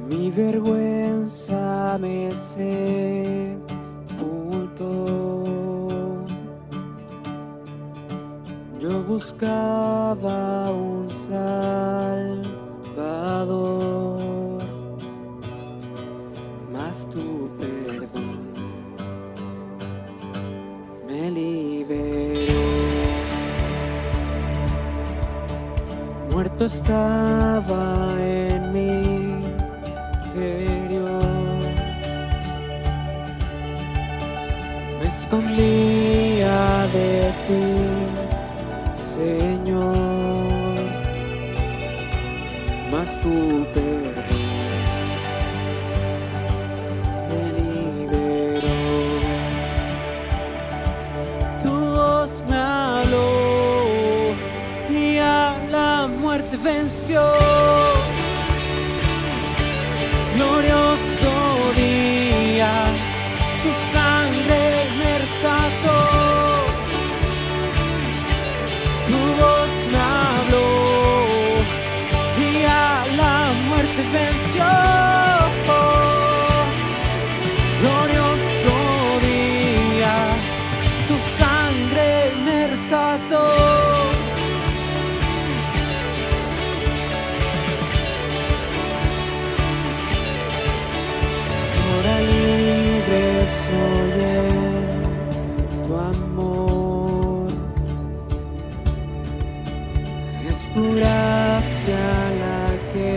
Mi vergüenza me sepultó. Yo buscaba un Salvador, mas tu perdón me liberó. Muerto estaba en mí. Me escondía de ti, Señor, mas tu perdón me liberó. Tu voz me habló y a la muerte venció. Glorioso día, tu sangre me rescató. Tu voz me habló y a la muerte venció. Glorioso día, tu sangre me rescató. Soy en tu amor, es tu gracia la que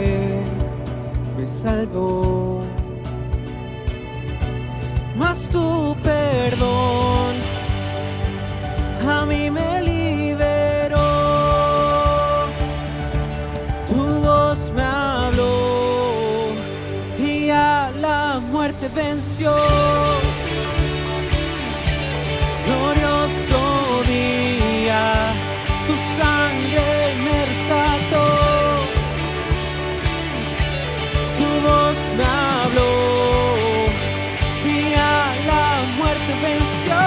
me salvó, mas tu perdón a mí me liberó. Tu voz me habló y a la muerte venció. Glorioso día, tu sangre me rescató. Tu voz me habló y a la muerte venció.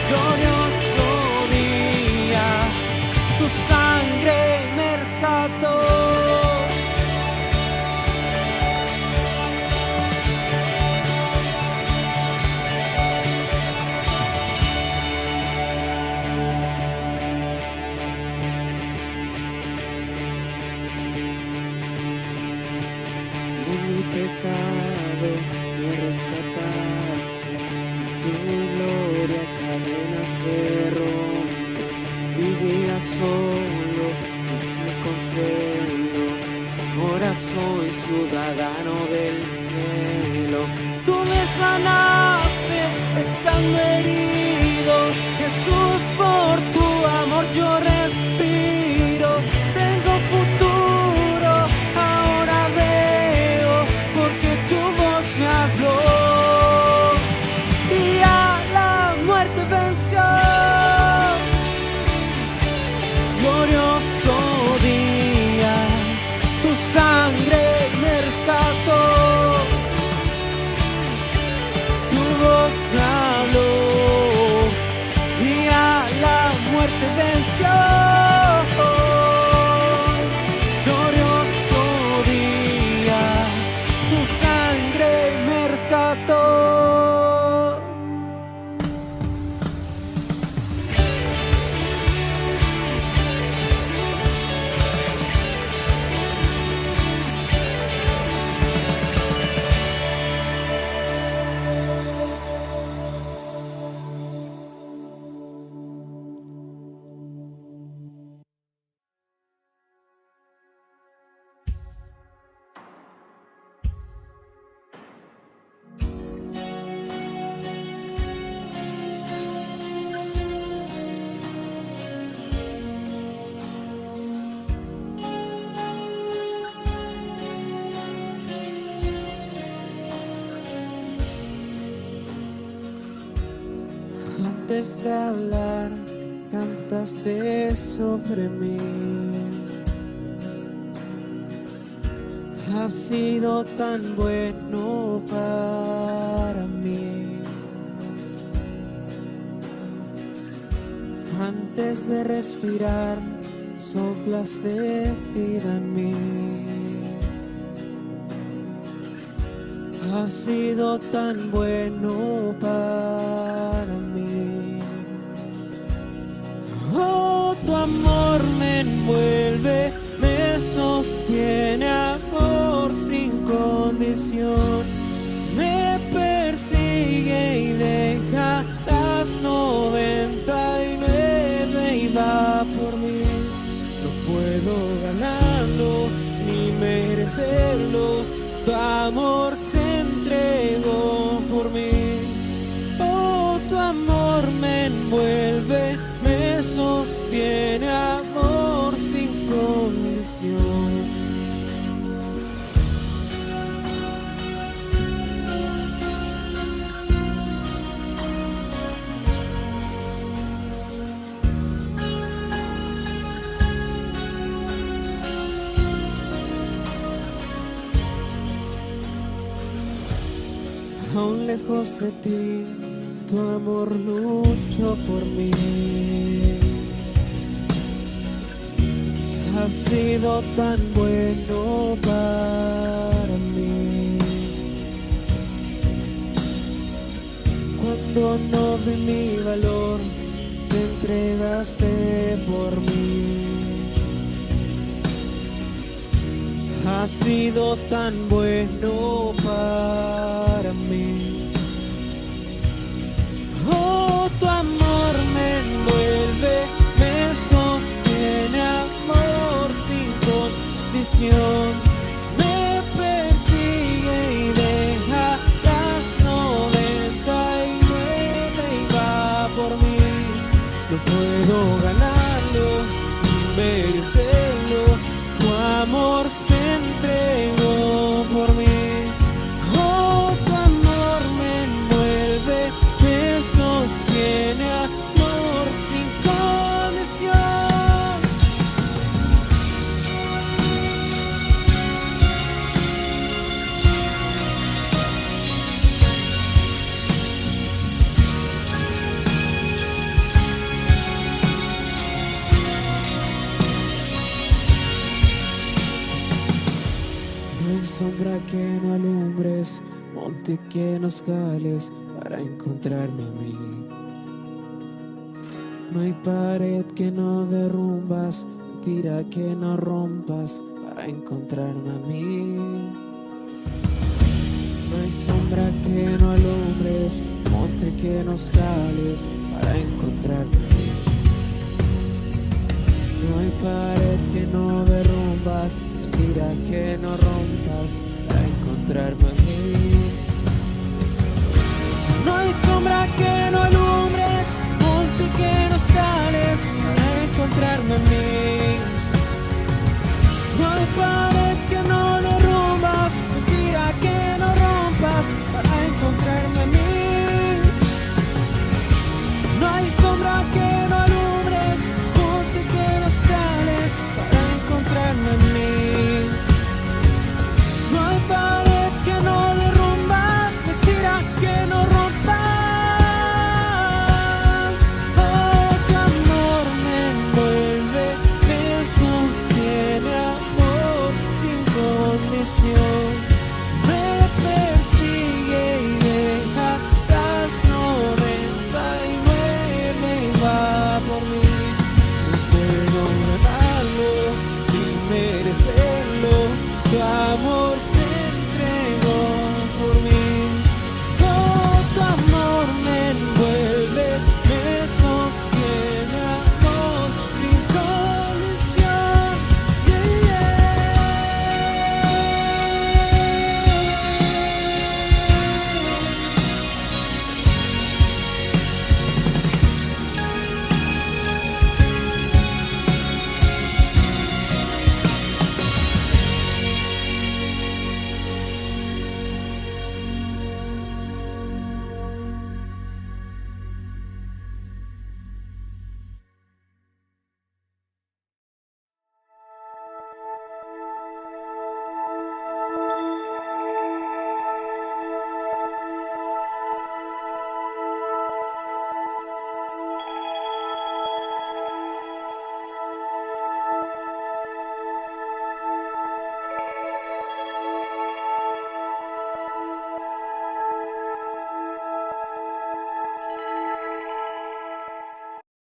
Glorioso día, tu sangre me rescató. En mi pecado me rescataste, en tu gloria cadenas se rompen. Vivía solo y sin consuelo, ahora soy ciudadano del cielo. Tú me sanaste estando herido, Jesús, por tu amor yo respiro. Tengo futuro, ahora veo, porque tu voz me habló y a la muerte venció. Glorioso día, tu sangre me rescató. Tu voz me habló y a la muerte venció. Glorioso día, tu sangre me rescató. Antes de hablar, cantaste sobre mí. Has sido tan bueno para mí. Antes de respirar, soplaste vida en mí. Has sido tan bueno para mí. Oh, tu amor me envuelve, me sostiene, amor sin condición. Me persigue y deja las 99 y va por mí. No puedo ganarlo ni merecerlo. Tu amor se entregó por mí. Oh, tu amor me envuelve, me sostiene, amor sin condición. Aún lejos de ti, tu amor luchó por mí. Has sido tan bueno para mí. Cuando no vi mi valor, te entregaste por mí. Has sido tan bueno para mí. Oh, tu amor me envuelve, me sostiene, amor sin condición. Me persigue y deja las 99 y va por mí. No puedo ganarlo ni merecerlo. Tu amor se entregó por mí. Oh, tu amor me envuelve, me sostiene, amor sin condición. No hay sombra que no alumbres, monte que no escales para encontrarme a mí. No hay pared que no derrumbas, mentira que no rompas para encontrarme a mí. No hay sombra que no alumbres, monte que no escales para encontrarme a mí. No hay pared que no derrumbas, mentira que no rompas para encontrarme a mí. No hay sombra que no alumbres, monte que no escales para encontrarme a mí. No hay pared que no derrumbas, mentira que no rompas para encontrarme a mí. No hay sombra que no alumbres, monte que no escales para encontrarme a mí. No hay pared que no derrumbas, mentira que no rompas.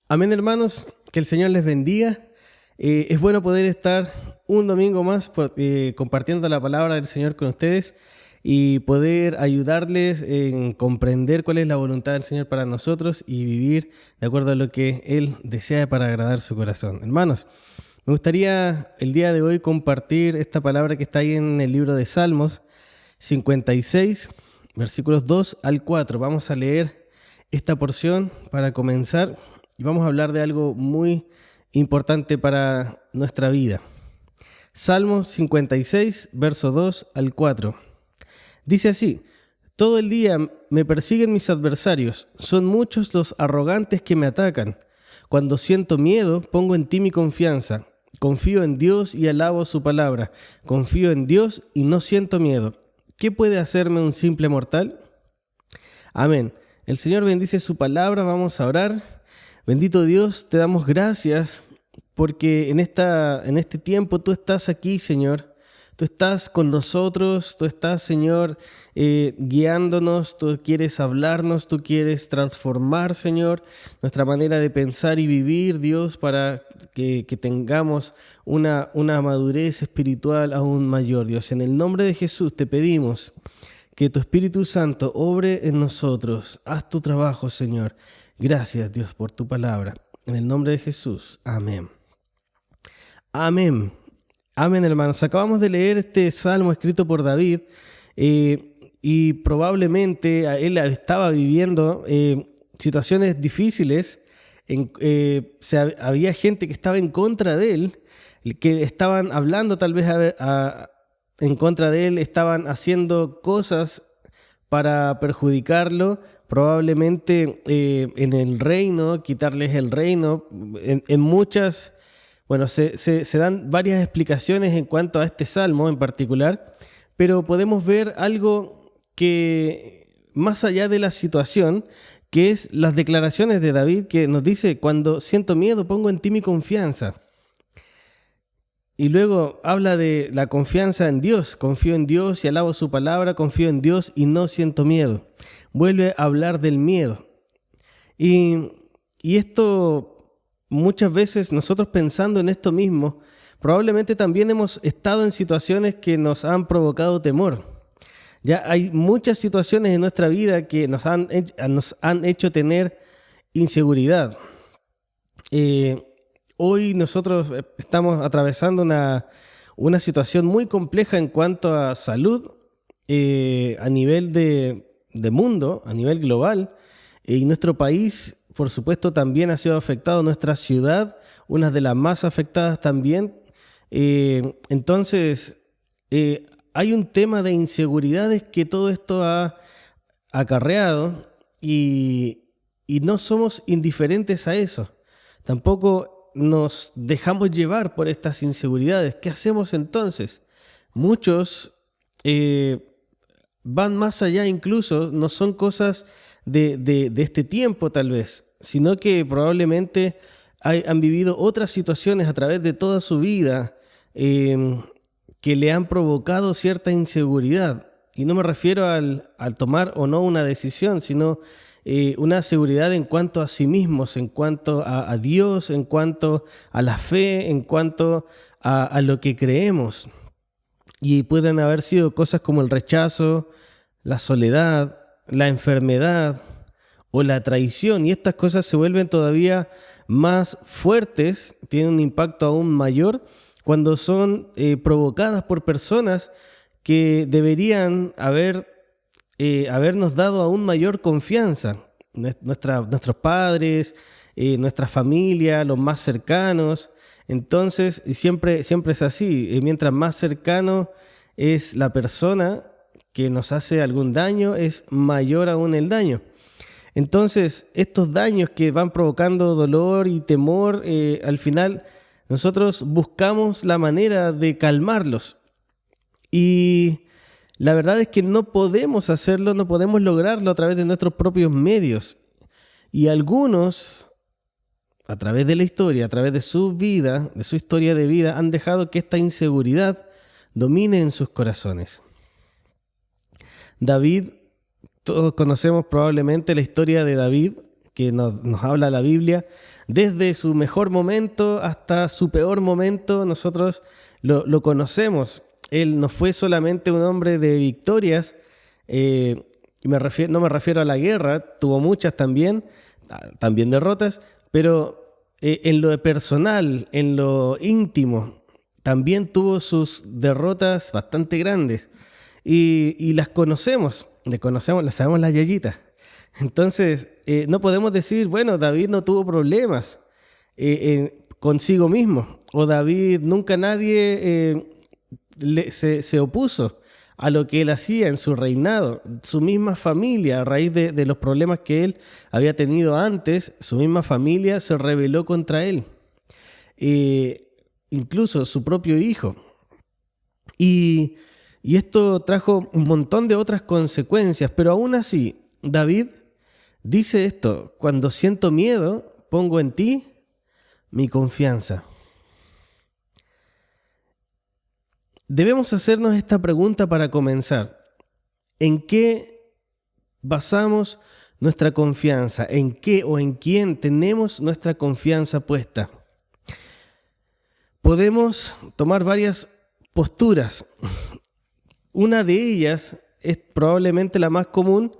Amén, hermanos, que el Señor les bendiga. Es bueno poder estar un domingo más compartiendo la palabra del Señor con ustedes y poder ayudarles en comprender cuál es la voluntad del Señor para nosotros y vivir de acuerdo a lo que Él desea para agradar su corazón. Hermanos, me gustaría el día de hoy compartir esta palabra que está ahí en el libro de Salmos 56, versículos 2 al 4. Vamos a leer esta porción para comenzar y vamos a hablar de algo muy importante para nuestra vida. Salmos 56, verso 2 al 4. Dice así: todo el día me persiguen mis adversarios, son muchos los arrogantes que me atacan. Cuando siento miedo, pongo en ti mi confianza. Confío en Dios y alabo su palabra. Confío en Dios y no siento miedo. ¿Qué puede hacerme un simple mortal? Amén. El Señor bendice su palabra, vamos a orar. Bendito Dios, te damos gracias porque en este tiempo tú estás aquí, Señor. Tú estás con nosotros, tú estás, Señor, guiándonos, tú quieres hablarnos, tú quieres transformar, Señor, nuestra manera de pensar y vivir, Dios, para que tengamos una madurez espiritual aún mayor, Dios. En el nombre de Jesús te pedimos que tu Espíritu Santo obre en nosotros. Haz tu trabajo, Señor. Gracias, Dios, por tu palabra. En el nombre de Jesús. Amén. Amén. Amén, hermanos. Acabamos de leer este salmo escrito por David y probablemente él estaba viviendo situaciones difíciles. Había gente que estaba en contra de él, que estaban hablando tal vez en contra de él, estaban haciendo cosas para perjudicarlo, probablemente en el reino, quitarles el reino, en muchas... Bueno, se dan varias explicaciones en cuanto a este salmo en particular, pero podemos ver algo que, más allá de la situación, que es las declaraciones de David, que nos dice: cuando siento miedo, pongo en ti mi confianza. Y luego habla de la confianza en Dios. Confío en Dios y alabo su palabra, confío en Dios y no siento miedo. Vuelve a hablar del miedo. Y esto... Muchas veces nosotros pensando en esto mismo, probablemente también hemos estado en situaciones que nos han provocado temor. Ya hay muchas situaciones en nuestra vida que nos han hecho tener inseguridad. Hoy nosotros estamos atravesando una situación muy compleja en cuanto a salud a nivel de mundo, a nivel global, y nuestro país, por supuesto, también ha sido afectado, nuestra ciudad, una de las más afectadas también. Entonces, hay un tema de inseguridades que todo esto ha acarreado y no somos indiferentes a eso. Tampoco nos dejamos llevar por estas inseguridades. ¿Qué hacemos entonces? Muchos van más allá incluso, no son cosas de este tiempo tal vez, sino que probablemente han vivido otras situaciones a través de toda su vida que le han provocado cierta inseguridad. Y no me refiero al tomar o no una decisión, sino una seguridad en cuanto a sí mismos, en cuanto a Dios, en cuanto a la fe, en cuanto a lo que creemos. Y pueden haber sido cosas como el rechazo, la soledad, la enfermedad o la traición, y estas cosas se vuelven todavía más fuertes, tienen un impacto aún mayor cuando son provocadas por personas que deberían habernos dado aún mayor confianza. Nuestros padres, nuestra familia, los más cercanos. Entonces, siempre es así. Mientras más cercano es la persona que nos hace algún daño, es mayor aún el daño. Entonces, estos daños que van provocando dolor y temor, al final nosotros buscamos la manera de calmarlos. Y la verdad es que no podemos hacerlo, no podemos lograrlo a través de nuestros propios medios. Y algunos, a través de la historia, a través de su vida, de su historia de vida, han dejado que esta inseguridad domine en sus corazones. David, todos conocemos probablemente la historia de David, que nos habla la Biblia, desde su mejor momento hasta su peor momento, nosotros lo conocemos. Él no fue solamente un hombre de victorias, no me refiero a la guerra, tuvo muchas también derrotas, pero en lo personal, en lo íntimo, también tuvo sus derrotas bastante grandes y las conocemos, las sabemos las yayitas. Entonces, no podemos decir, bueno, David no tuvo problemas consigo mismo, o David nunca nadie se opuso a lo que él hacía en su reinado. Su misma familia, a raíz de los problemas que él había tenido antes, su misma familia se rebeló contra él. Incluso su propio hijo. Y esto trajo un montón de otras consecuencias, pero aún así, David dice esto: cuando siento miedo, pongo en ti mi confianza. Debemos hacernos esta pregunta para comenzar. ¿En qué basamos nuestra confianza? ¿En qué o en quién tenemos nuestra confianza puesta? Podemos tomar varias posturas. Una de ellas es probablemente la más común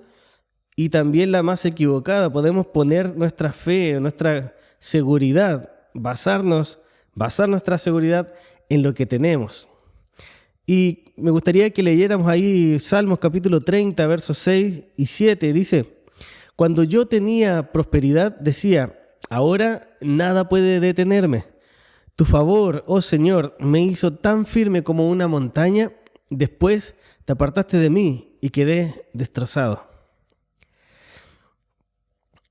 y también la más equivocada. Podemos poner nuestra fe, nuestra seguridad, basar nuestra seguridad en lo que tenemos. Y me gustaría que leyéramos ahí Salmos capítulo 30, versos 6 y 7. Dice: cuando yo tenía prosperidad, decía, ahora nada puede detenerme. Tu favor, oh Señor, me hizo tan firme como una montaña. Después te apartaste de mí y quedé destrozado.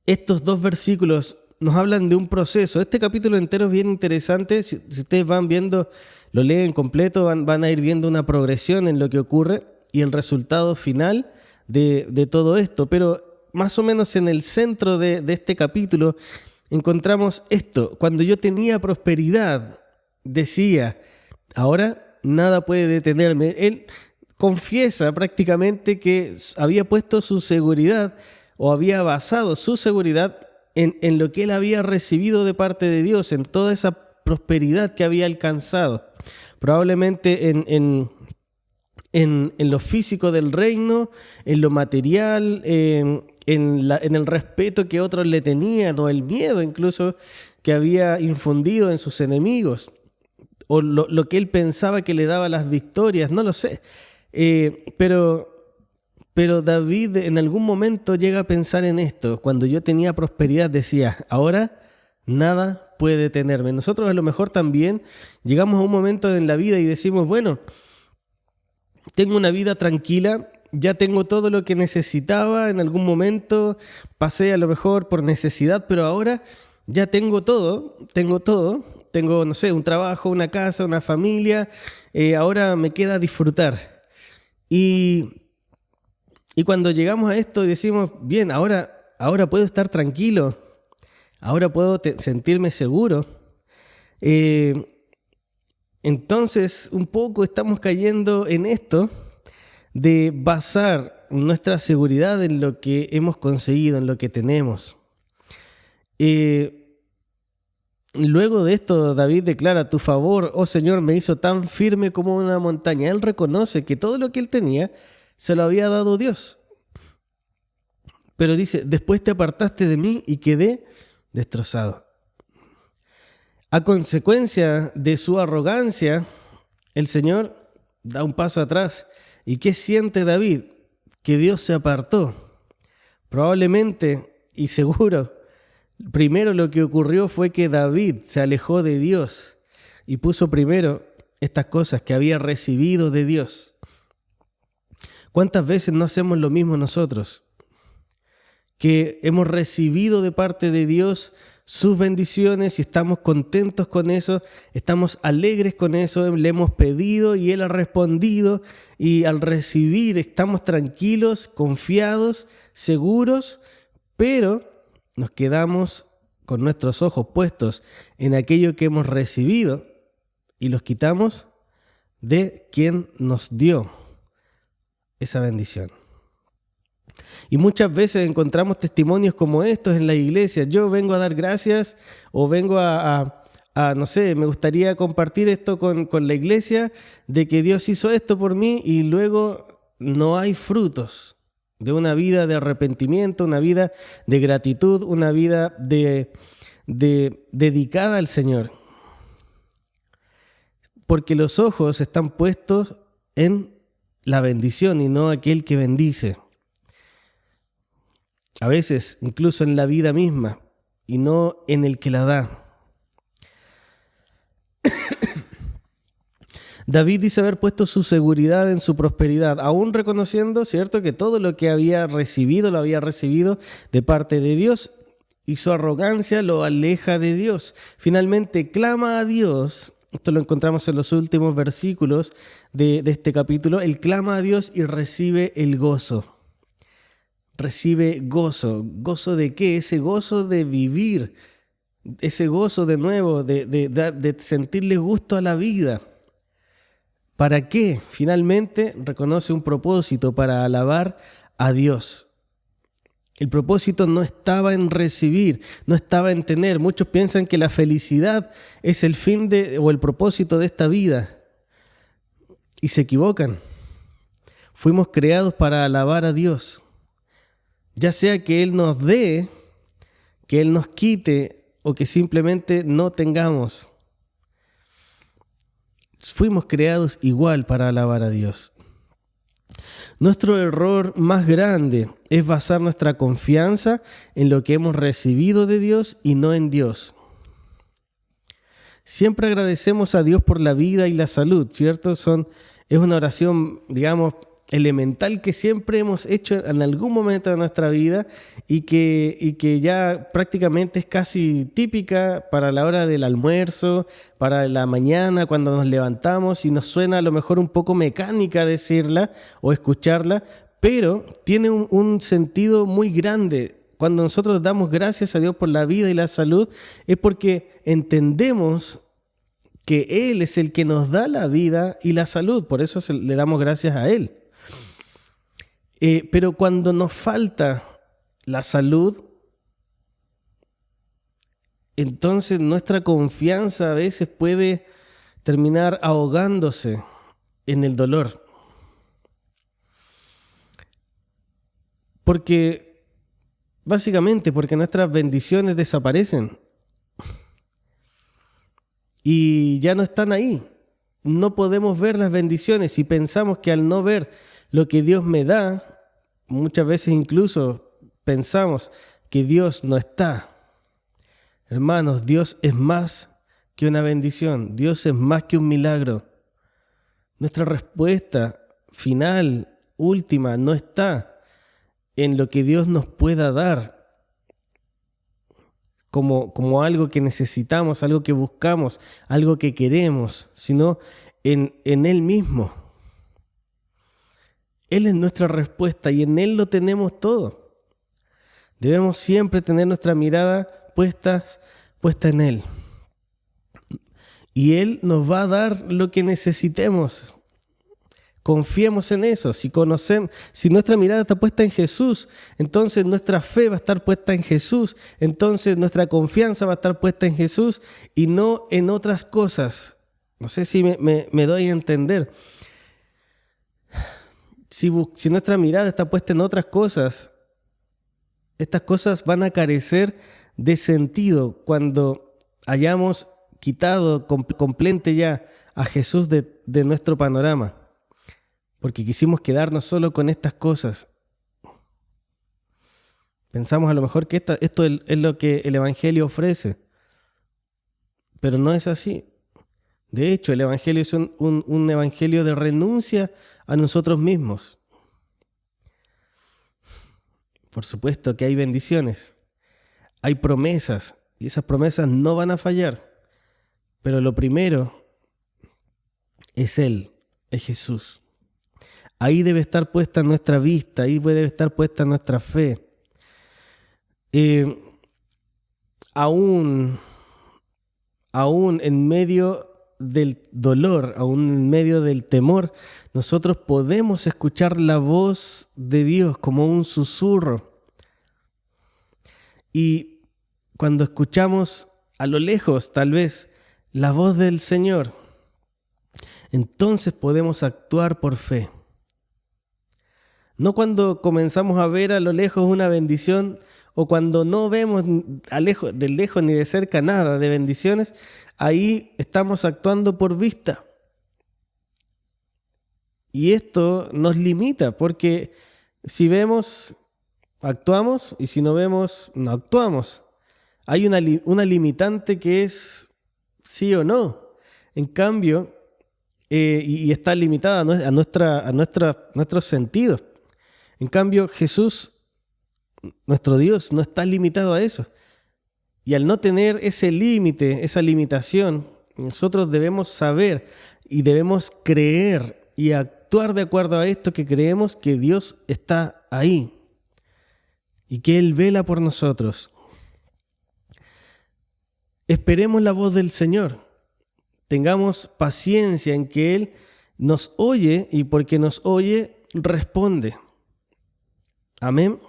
Estos dos versículos nos hablan de un proceso. Este capítulo entero es bien interesante. Si ustedes van viendo, lo leen completo, van a ir viendo una progresión en lo que ocurre y el resultado final de todo esto. Pero más o menos en el centro de este capítulo encontramos esto: cuando yo tenía prosperidad, decía, ahora nada puede detenerme. Él confiesa prácticamente que había puesto su seguridad o había basado su seguridad en lo que él había recibido de parte de Dios, en toda esa prosperidad que había alcanzado. Probablemente en lo físico del reino, en lo material, en el respeto que otros le tenían, o el miedo incluso que había infundido en sus enemigos, o lo que él pensaba que le daba las victorias, no lo sé. Pero David en algún momento llega a pensar en esto: cuando yo tenía prosperidad, decía, ahora nada puede detenerme. Nosotros a lo mejor también llegamos a un momento en la vida y decimos, bueno, tengo una vida tranquila, ya tengo todo lo que necesitaba, en algún momento pasé a lo mejor por necesidad, pero ahora ya tengo todo, no sé, un trabajo, una casa, una familia, ahora me queda disfrutar. Y cuando llegamos a esto y decimos, bien, ahora puedo estar tranquilo, ahora puedo sentirme seguro, entonces un poco estamos cayendo en esto de basar nuestra seguridad en lo que hemos conseguido, en lo que tenemos. Luego de esto, David declara, tu favor, oh Señor, me hizo tan firme como una montaña. Él reconoce que todo lo que él tenía se lo había dado Dios. Pero dice, después te apartaste de mí y quedé destrozado. A consecuencia de su arrogancia, el Señor da un paso atrás. ¿Y qué siente David? Que Dios se apartó. Probablemente y seguro, primero lo que ocurrió fue que David se alejó de Dios y puso primero estas cosas que había recibido de Dios. ¿Cuántas veces no hacemos lo mismo nosotros? Que hemos recibido de parte de Dios sus bendiciones y estamos contentos con eso, estamos alegres con eso, le hemos pedido y Él ha respondido, y al recibir estamos tranquilos, confiados, seguros, pero nos quedamos con nuestros ojos puestos en aquello que hemos recibido y los quitamos de quien nos dio esa bendición. Y muchas veces encontramos testimonios como estos en la iglesia. Yo vengo a dar gracias o vengo no sé, me gustaría compartir esto con la iglesia de que Dios hizo esto por mí y luego no hay frutos de una vida de arrepentimiento, una vida de gratitud, una vida dedicada al Señor. Porque los ojos están puestos en la bendición y no aquel que bendice. A veces, incluso en la vida misma, y no en el que la da. David dice haber puesto su seguridad en su prosperidad, aún reconociendo, ¿cierto?, que todo lo que había recibido, lo había recibido de parte de Dios, y su arrogancia lo aleja de Dios. Finalmente clama a Dios. Esto lo encontramos en los últimos versículos de este capítulo. Él clama a Dios y recibe el gozo. Recibe gozo. ¿Gozo de qué? Ese gozo de vivir. Ese gozo de nuevo, de sentirle gusto a la vida. ¿Para qué? Finalmente reconoce un propósito para alabar a Dios. El propósito no estaba en recibir, no estaba en tener. Muchos piensan que la felicidad es el fin o el propósito de esta vida. Y se equivocan. Fuimos creados para alabar a Dios. Ya sea que Él nos dé, que Él nos quite o que simplemente no tengamos. Fuimos creados igual para alabar a Dios. Nuestro error más grande es basar nuestra confianza en lo que hemos recibido de Dios y no en Dios. Siempre agradecemos a Dios por la vida y la salud, ¿cierto? Es una oración, digamos, elemental que siempre hemos hecho en algún momento de nuestra vida y que ya prácticamente es casi típica para la hora del almuerzo, para la mañana cuando nos levantamos, y nos suena a lo mejor un poco mecánica decirla o escucharla, pero tiene un sentido muy grande. Cuando nosotros damos gracias a Dios por la vida y la salud es porque entendemos que Él es el que nos da la vida y la salud, por eso le damos gracias a Él. Pero cuando nos falta la salud, entonces nuestra confianza a veces puede terminar ahogándose en el dolor. Básicamente porque nuestras bendiciones desaparecen y ya no están ahí. No podemos ver las bendiciones y pensamos que al no ver lo que Dios me da, muchas veces incluso pensamos que Dios no está. Hermanos, Dios es más que una bendición. Dios es más que un milagro. Nuestra respuesta final, última, no está en lo que Dios nos pueda dar como algo que necesitamos, algo que buscamos, algo que queremos, sino en Él mismo. Él es nuestra respuesta y en Él lo tenemos todo. Debemos siempre tener nuestra mirada puesta en Él. Y Él nos va a dar lo que necesitemos. Confiemos en eso. Si nuestra mirada está puesta en Jesús, entonces nuestra fe va a estar puesta en Jesús. Entonces nuestra confianza va a estar puesta en Jesús y no en otras cosas. No sé si me doy a entender. Si nuestra mirada está puesta en otras cosas, estas cosas van a carecer de sentido cuando hayamos quitado completamente ya a Jesús de nuestro panorama. Porque quisimos quedarnos solo con estas cosas. Pensamos a lo mejor que esto es lo que el Evangelio ofrece. Pero no es así. De hecho, el Evangelio es un Evangelio de renuncia a nosotros mismos. Por supuesto que hay bendiciones, hay promesas, y esas promesas no van a fallar. Pero lo primero es Él, es Jesús. Ahí debe estar puesta nuestra vista, ahí debe estar puesta nuestra fe. Aún en medio del dolor, aún en medio del temor, nosotros podemos escuchar la voz de Dios como un susurro. Y cuando escuchamos a lo lejos, tal vez, la voz del Señor, entonces podemos actuar por fe. No cuando comenzamos a ver a lo lejos una bendición o cuando no vemos de lejos ni de cerca nada de bendiciones, ahí estamos actuando por vista. Y esto nos limita porque si vemos, actuamos, y si no vemos, no actuamos. Hay una limitante que es sí o no. En cambio, y está limitada a nuestros sentidos. En cambio, Jesús, nuestro Dios, no está limitado a eso. Y al no tener ese límite, esa limitación, nosotros debemos saber y debemos creer y actuar de acuerdo a esto que creemos que Dios está ahí y que Él vela por nosotros. Esperemos la voz del Señor. Tengamos paciencia en que Él nos oye y porque nos oye, responde. Amén.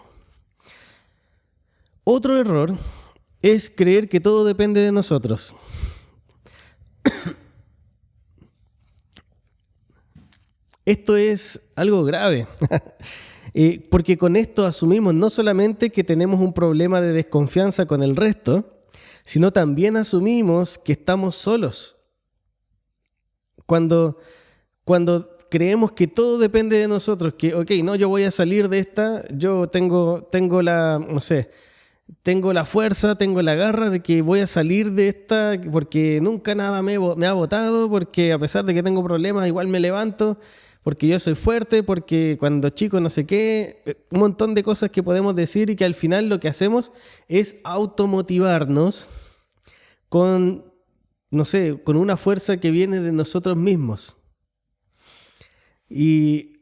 Otro error es creer que todo depende de nosotros. Esto es algo grave, porque con esto asumimos no solamente que tenemos un problema de desconfianza con el resto, sino también asumimos que estamos solos. Cuando creemos que todo depende de nosotros, que yo voy a salir de esta, yo tengo la fuerza, tengo la garra de que voy a salir de esta porque nunca nada me ha botado, porque a pesar de que tengo problemas igual me levanto, porque yo soy fuerte, porque cuando chico no sé qué, un montón de cosas que podemos decir y que al final lo que hacemos es automotivarnos con una fuerza que viene de nosotros mismos. Y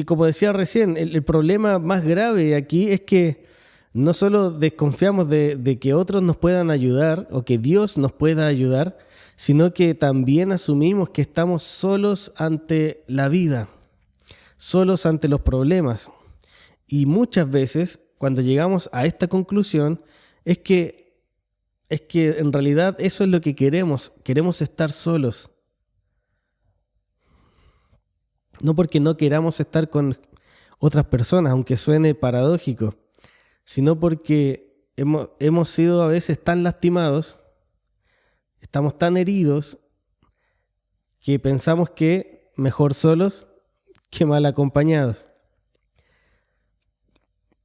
como decía recién, el problema más grave aquí es que no solo desconfiamos de que otros nos puedan ayudar o que Dios nos pueda ayudar, sino que también asumimos que estamos solos ante la vida, solos ante los problemas. Y muchas veces, cuando llegamos a esta conclusión, es que en realidad eso es lo que queremos estar solos. No porque no queramos estar con otras personas, aunque suene paradójico, sino porque hemos sido a veces tan lastimados, estamos tan heridos, que pensamos que mejor solos que mal acompañados.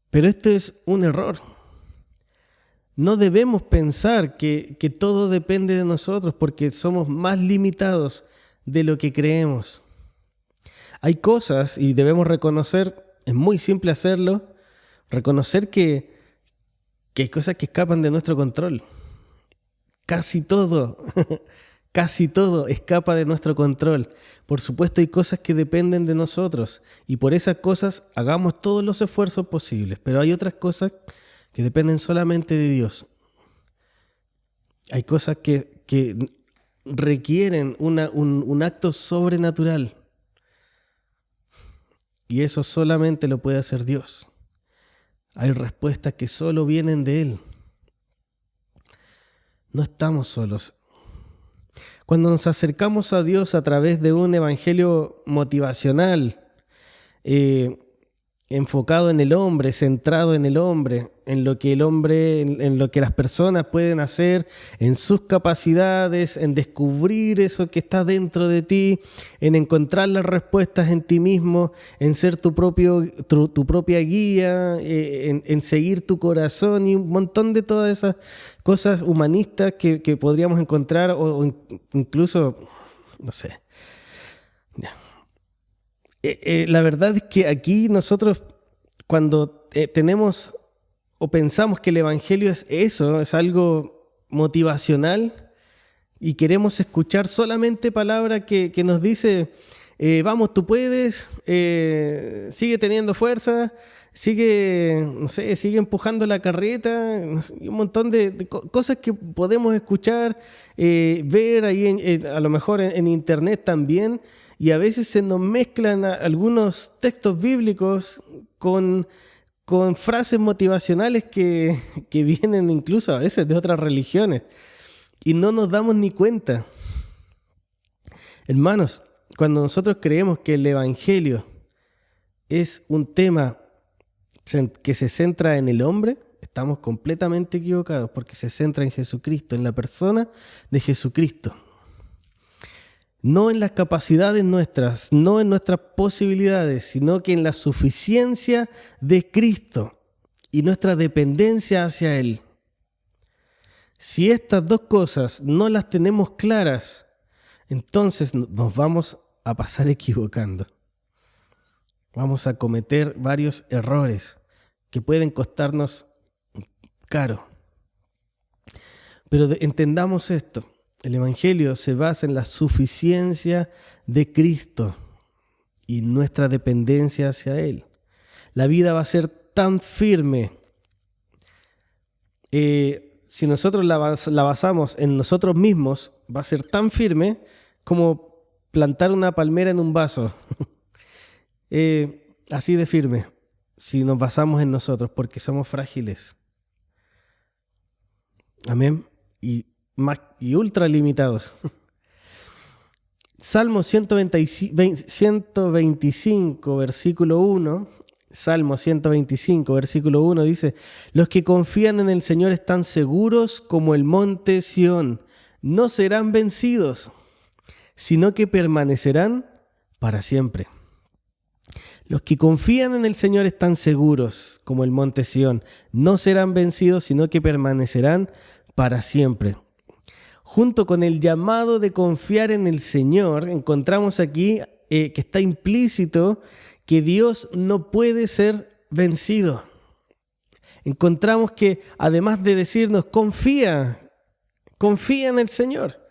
Pero esto es un error. No debemos pensar que todo depende de nosotros porque somos más limitados de lo que creemos. Hay cosas, y debemos reconocer, es muy simple hacerlo, reconocer que hay cosas que escapan de nuestro control. Casi todo escapa de nuestro control. Por supuesto hay cosas que dependen de nosotros y por esas cosas hagamos todos los esfuerzos posibles, pero hay otras cosas que dependen solamente de Dios. Hay cosas que requieren un acto sobrenatural y eso solamente lo puede hacer Dios. Hay respuestas que solo vienen de Él. No estamos solos. Cuando nos acercamos a Dios a través de un evangelio motivacional, enfocado en el hombre, centrado en el hombre, en lo que las personas pueden hacer, en sus capacidades, en descubrir eso que está dentro de ti, en encontrar las respuestas en ti mismo, en ser tu propia guía, en seguir tu corazón y un montón de todas esas cosas humanistas que podríamos encontrar o incluso, no sé. La verdad es que aquí nosotros cuando tenemos o pensamos que el evangelio es eso, es algo motivacional y queremos escuchar solamente palabra que nos dice vamos, tú puedes, sigue teniendo fuerza, no sé, sigue empujando la carreta, no sé, un montón de cosas que podemos escuchar, ver ahí a lo mejor en internet también, y a veces se nos mezclan algunos textos bíblicos con frases motivacionales que vienen incluso a veces de otras religiones, y no nos damos ni cuenta. Hermanos, cuando nosotros creemos que el Evangelio es un tema que se centra en el hombre, estamos completamente equivocados, porque se centra en Jesucristo, en la persona de Jesucristo. No en las capacidades nuestras, no en nuestras posibilidades, sino que en la suficiencia de Cristo y nuestra dependencia hacia Él. Si estas dos cosas no las tenemos claras, entonces nos vamos a pasar equivocando. Vamos a cometer varios errores que pueden costarnos caro. Pero entendamos esto. El Evangelio se basa en la suficiencia de Cristo y nuestra dependencia hacia Él. La vida va a ser tan firme. Si nosotros la basamos en nosotros mismos, va a ser tan firme como plantar una palmera en un vaso. Así de firme, si nos basamos en nosotros, porque somos frágiles. Amén. Y ultra limitados. Salmo 125, versículo 1. Salmo 125, versículo 1 dice: los que confían en el Señor están seguros como el monte Sión. No serán vencidos, sino que permanecerán para siempre. Los que confían en el Señor están seguros como el monte Sión. No serán vencidos, sino que permanecerán para siempre. Junto con el llamado de confiar en el Señor, encontramos aquí que está implícito que Dios no puede ser vencido. Encontramos que además de decirnos confía en el Señor.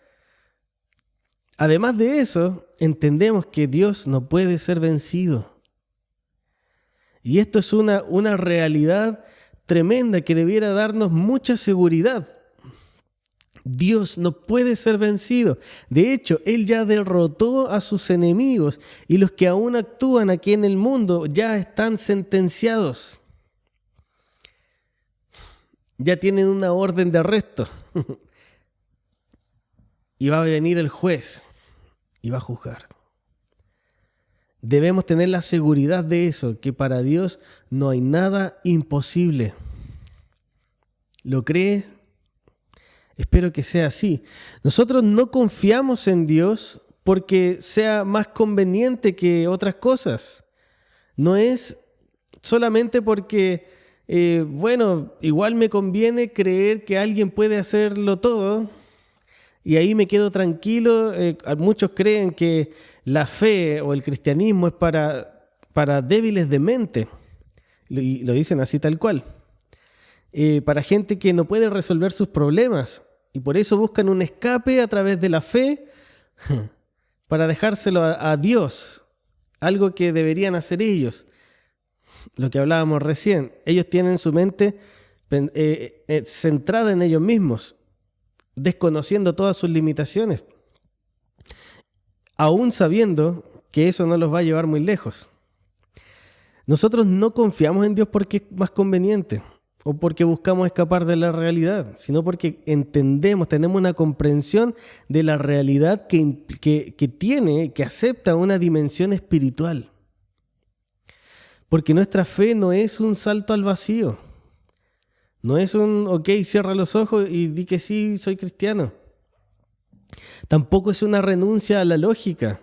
Además de eso, entendemos que Dios no puede ser vencido. Y esto es una realidad tremenda que debiera darnos mucha seguridad. Dios no puede ser vencido. De hecho, Él ya derrotó a sus enemigos y los que aún actúan aquí en el mundo ya están sentenciados. Ya tienen una orden de arresto. Y va a venir el juez y va a juzgar. Debemos tener la seguridad de eso, que para Dios no hay nada imposible. ¿Lo cree? Espero que sea así. Nosotros no confiamos en Dios porque sea más conveniente que otras cosas. No es solamente porque, igual me conviene creer que alguien puede hacerlo todo y ahí me quedo tranquilo. Muchos creen que la fe o el cristianismo es para débiles de mente. Y lo dicen así tal cual. Para gente que no puede resolver sus problemas. Y por eso buscan un escape a través de la fe para dejárselo a Dios, algo que deberían hacer ellos. Lo que hablábamos recién, ellos tienen su mente centrada en ellos mismos, desconociendo todas sus limitaciones, aún sabiendo que eso no los va a llevar muy lejos. Nosotros no confiamos en Dios porque es más conveniente, o porque buscamos escapar de la realidad, sino porque tenemos una comprensión de la realidad que acepta una dimensión espiritual. Porque nuestra fe no es un salto al vacío. No es cierra los ojos y di que sí, soy cristiano. Tampoco es una renuncia a la lógica.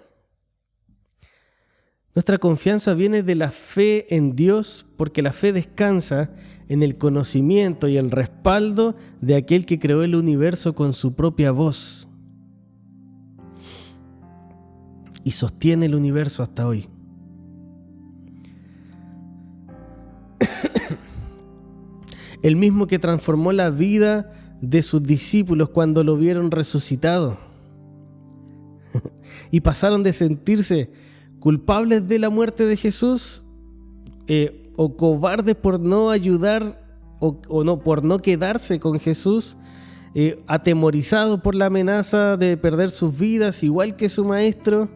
Nuestra confianza viene de la fe en Dios, porque la fe descansa en el conocimiento y el respaldo de aquel que creó el universo con su propia voz y sostiene el universo hasta hoy. El mismo que transformó la vida de sus discípulos cuando lo vieron resucitado y pasaron de sentirse culpables de la muerte de Jesús o cobardes por no ayudar o no, por no quedarse con Jesús, atemorizados por la amenaza de perder sus vidas, igual que su maestro,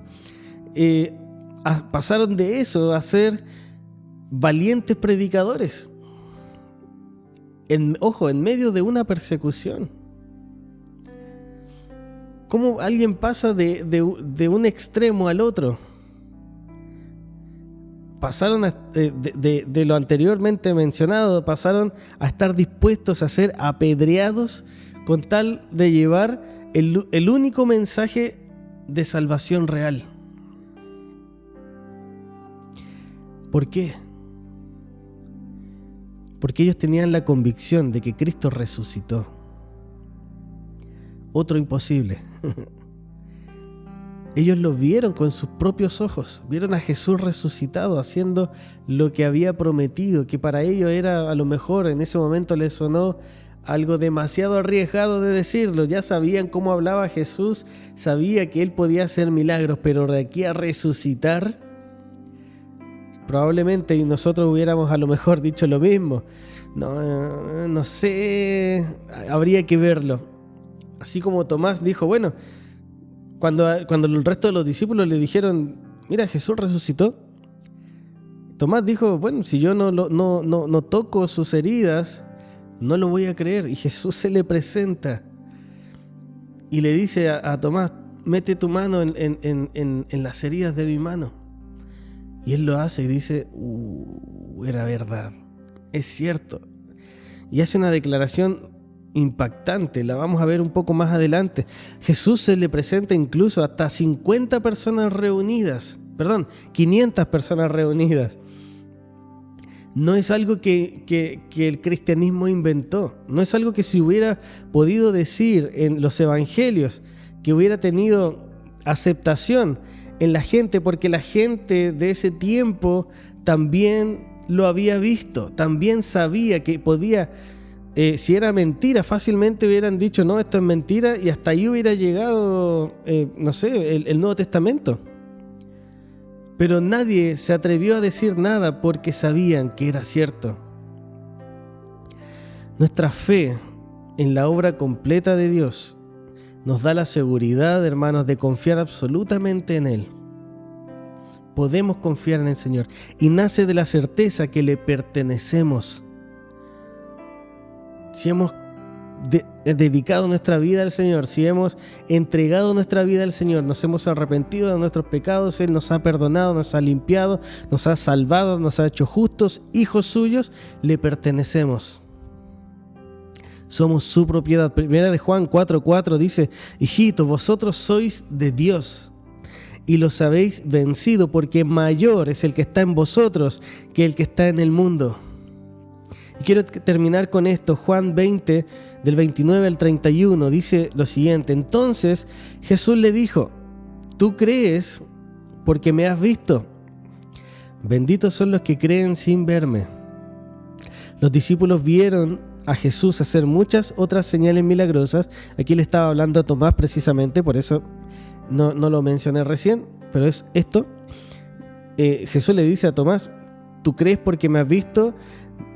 pasaron de eso a ser valientes predicadores. En medio de una persecución. ¿Cómo alguien pasa de un extremo al otro? Pasaron de lo anteriormente mencionado, pasaron a estar dispuestos a ser apedreados con tal de llevar el único mensaje de salvación real. ¿Por qué? Porque ellos tenían la convicción de que Cristo resucitó. Otro imposible. Ellos lo vieron con sus propios ojos, vieron a Jesús resucitado haciendo lo que había prometido, que para ellos era, a lo mejor en ese momento les sonó algo demasiado arriesgado de decirlo. Ya sabían cómo hablaba Jesús, sabía que Él podía hacer milagros, pero de aquí a resucitar, probablemente nosotros hubiéramos a lo mejor dicho lo mismo. No sé, habría que verlo. Así como Tomás dijo, bueno, cuando el resto de los discípulos le dijeron, mira, Jesús resucitó, Tomás dijo, bueno, si yo no toco sus heridas, no lo voy a creer. Y Jesús se le presenta y le dice a Tomás, mete tu mano en las heridas de mi mano. Y él lo hace y dice, era verdad, es cierto. Y hace una declaración impactante, la vamos a ver un poco más adelante. Jesús se le presenta incluso hasta 500 personas reunidas. No es algo que el cristianismo inventó, no es algo que se hubiera podido decir en los evangelios, que hubiera tenido aceptación en la gente, porque la gente de ese tiempo también lo había visto, también sabía que podía, si era mentira, fácilmente hubieran dicho, no, esto es mentira, y hasta ahí hubiera llegado, el Nuevo Testamento. Pero nadie se atrevió a decir nada porque sabían que era cierto. Nuestra fe en la obra completa de Dios nos da la seguridad, hermanos, de confiar absolutamente en Él. Podemos confiar en el Señor y nace de la certeza que le pertenecemos. Si hemos dedicado nuestra vida al Señor, si hemos entregado nuestra vida al Señor, nos hemos arrepentido de nuestros pecados, Él nos ha perdonado, nos ha limpiado, nos ha salvado, nos ha hecho justos, hijos suyos, le pertenecemos. Somos su propiedad. Primera de Juan 4:4 dice, hijitos, vosotros sois de Dios y los habéis vencido, porque mayor es el que está en vosotros que el que está en el mundo. Y quiero terminar con esto. Juan 20, del 29 al 31, dice lo siguiente. Entonces Jesús le dijo, ¿tú crees porque me has visto? Benditos son los que creen sin verme. Los discípulos vieron a Jesús hacer muchas otras señales milagrosas. Aquí le estaba hablando a Tomás precisamente, por eso no lo mencioné recién, pero es esto. Jesús le dice a Tomás, ¿tú crees porque me has visto?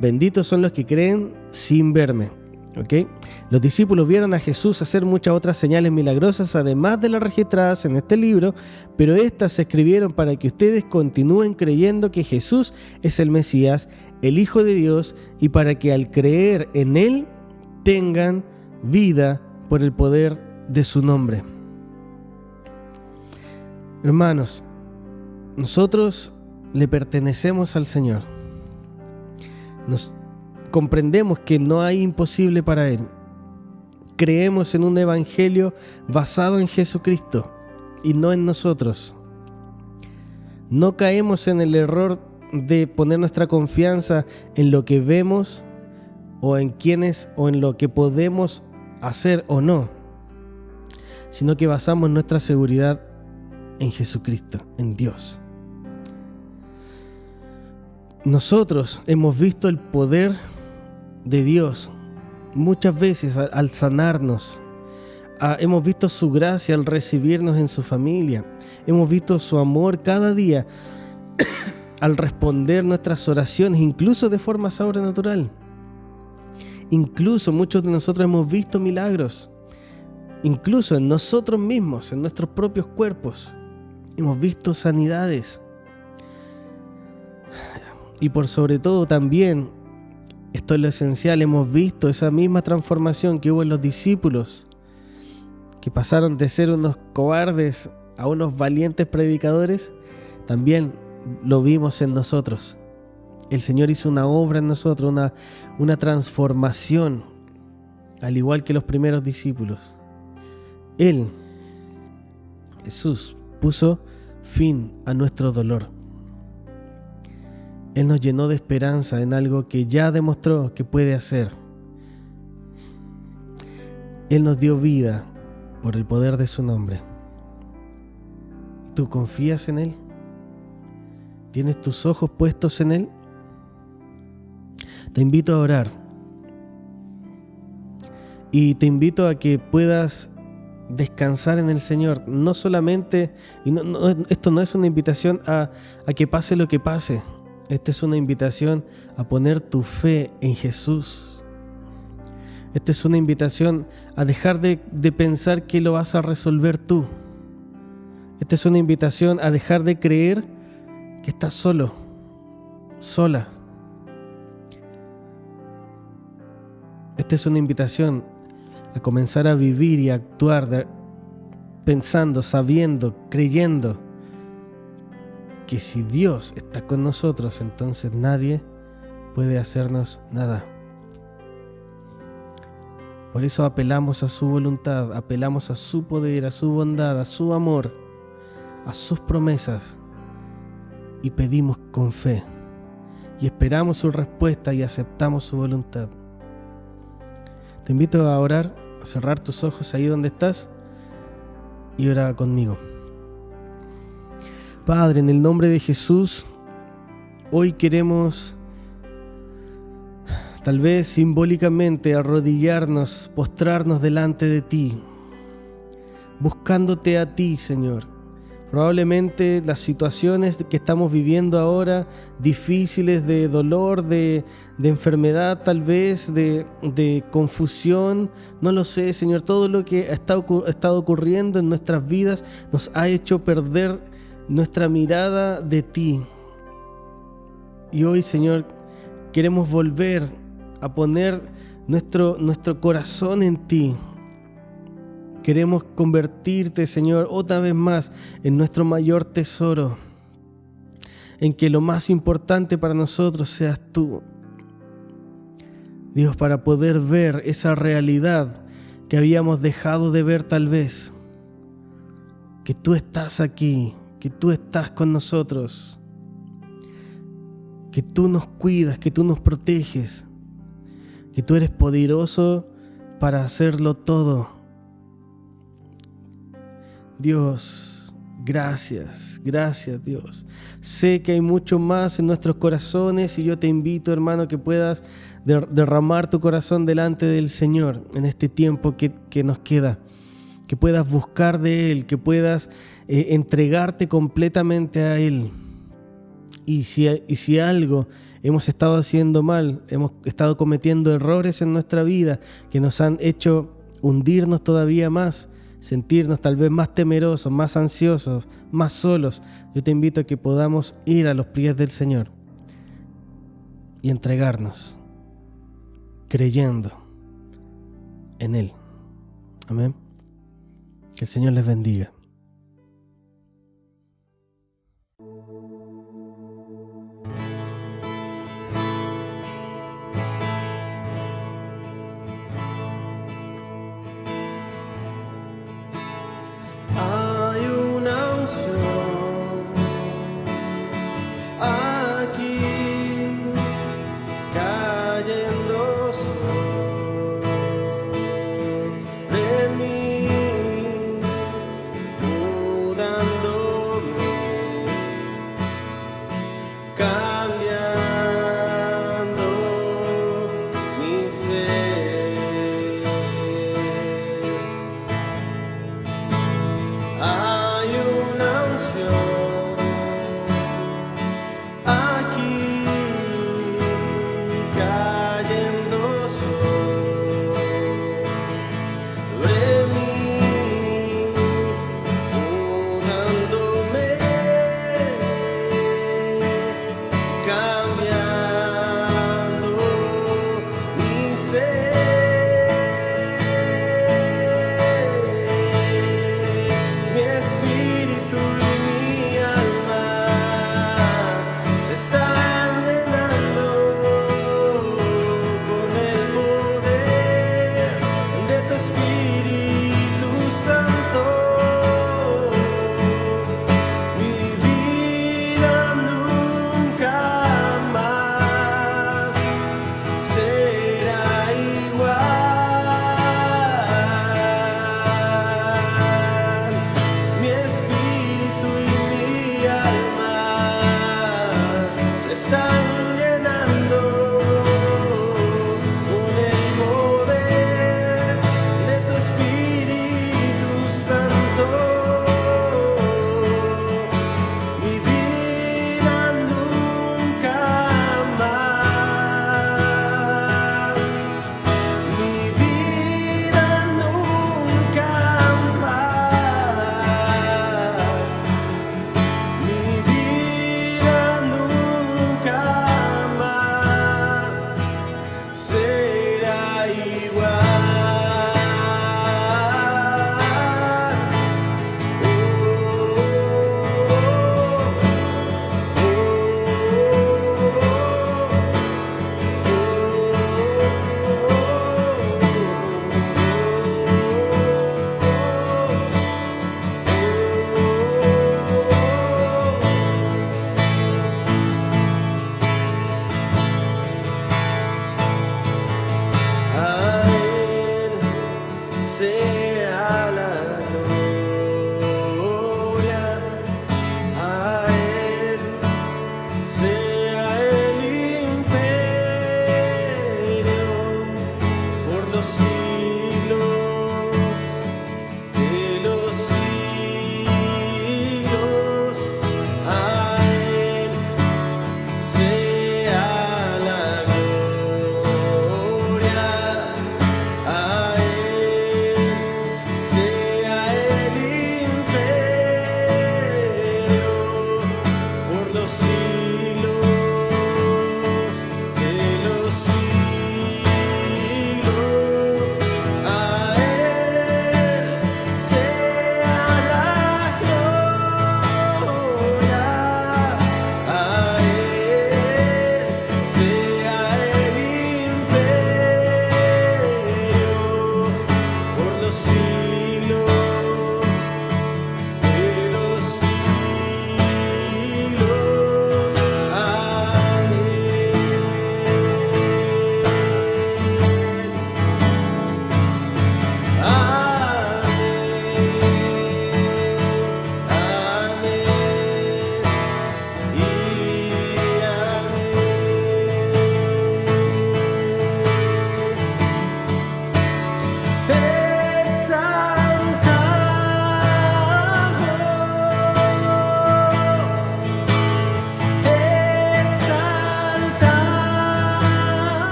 Benditos son los que creen sin verme. ¿Okay? Los discípulos vieron a Jesús hacer muchas otras señales milagrosas, además de las registradas en este libro, pero estas se escribieron para que ustedes continúen creyendo que Jesús es el Mesías, el Hijo de Dios, y para que al creer en Él tengan vida por el poder de su nombre. Hermanos, nosotros le pertenecemos al Señor. Nos comprendemos que no hay imposible para Él. Creemos en un evangelio basado en Jesucristo y no en nosotros. No caemos en el error de poner nuestra confianza en lo que vemos o en quienes o en lo que podemos hacer o no, sino que basamos nuestra seguridad en Jesucristo, en Dios. Nosotros hemos visto el poder de Dios muchas veces al sanarnos. Hemos visto su gracia al recibirnos en su familia. Hemos visto su amor cada día al responder nuestras oraciones, incluso de forma sobrenatural. Incluso muchos de nosotros hemos visto milagros, incluso en nosotros mismos, en nuestros propios cuerpos, hemos visto sanidades. Y por sobre todo también, esto es lo esencial, hemos visto esa misma transformación que hubo en los discípulos, que pasaron de ser unos cobardes a unos valientes predicadores. También lo vimos en nosotros. El Señor hizo una obra en nosotros, una transformación, al igual que los primeros discípulos. Él, Jesús, puso fin a nuestro dolor. Él nos llenó de esperanza en algo que ya demostró que puede hacer. Él nos dio vida por el poder de su nombre. ¿Tú confías en Él? ¿Tienes tus ojos puestos en Él? Te invito a orar. Y te invito a que puedas descansar en el Señor. No solamente, esto no es una invitación a que pase lo que pase. Esta es una invitación a poner tu fe en Jesús. Esta es una invitación a dejar de pensar que lo vas a resolver tú. Esta es una invitación a dejar de creer que estás solo, sola. Esta es una invitación a comenzar a vivir y a actuar pensando, sabiendo, creyendo que si Dios está con nosotros, entonces nadie puede hacernos nada. Por eso apelamos a su voluntad, apelamos a su poder, a su bondad, a su amor, a sus promesas, y pedimos con fe, y esperamos su respuesta y aceptamos su voluntad. Te invito a orar, a cerrar tus ojos ahí donde estás y ora conmigo. Padre, en el nombre de Jesús, hoy queremos, tal vez simbólicamente, arrodillarnos, postrarnos delante de ti, buscándote a ti, Señor. Probablemente las situaciones que estamos viviendo ahora, difíciles, de dolor, de enfermedad, tal vez, de confusión, no lo sé, Señor. Todo lo que ha estado ocurriendo en nuestras vidas nos ha hecho perder nuestra mirada de ti. Y hoy, Señor, queremos volver a poner nuestro corazón en ti. Queremos convertirte, Señor, otra vez más en nuestro mayor tesoro, en que lo más importante para nosotros seas tú. Dios, para poder ver esa realidad que habíamos dejado de ver tal vez, que tú estás aquí, que tú estás con nosotros, que tú nos cuidas, que tú nos proteges, que tú eres poderoso para hacerlo todo. Dios, gracias Dios. Sé que hay mucho más en nuestros corazones y yo te invito, hermano, que puedas derramar tu corazón delante del Señor en este tiempo que nos queda. Que puedas buscar de Él, que puedas entregarte completamente a Él. Y si algo hemos estado haciendo mal, hemos estado cometiendo errores en nuestra vida que nos han hecho hundirnos todavía más, sentirnos tal vez más temerosos, más ansiosos, más solos, yo te invito a que podamos ir a los pies del Señor y entregarnos, creyendo en Él. Amén. Que el Señor les bendiga.